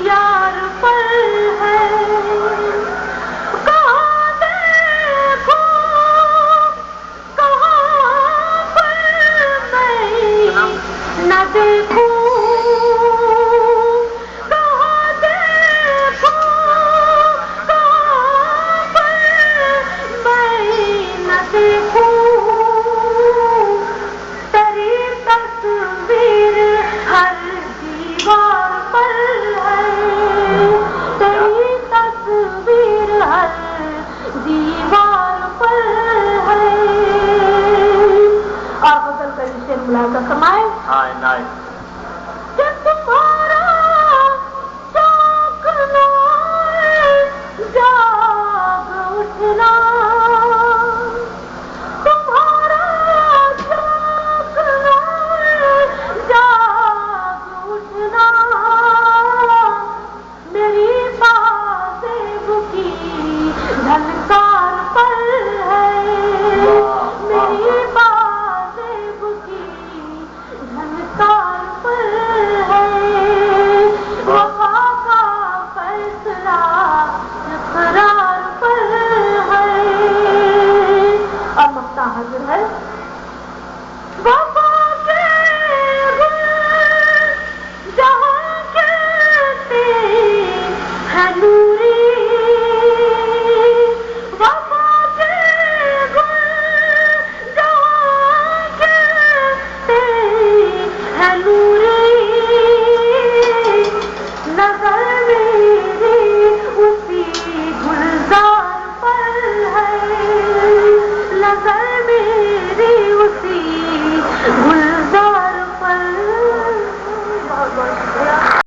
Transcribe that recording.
یار پر ہے کہاں دیکھوں کہاں پر میں نہ دیکھوں کہاں دیکھوں کہاں پر میں نہ دیکھوں تیری تصویر ہر دیوار پر ہے تیری تصویر ہر دیوار پر ہے. اور غزل کا شعر ملاحظہ فرمائیں.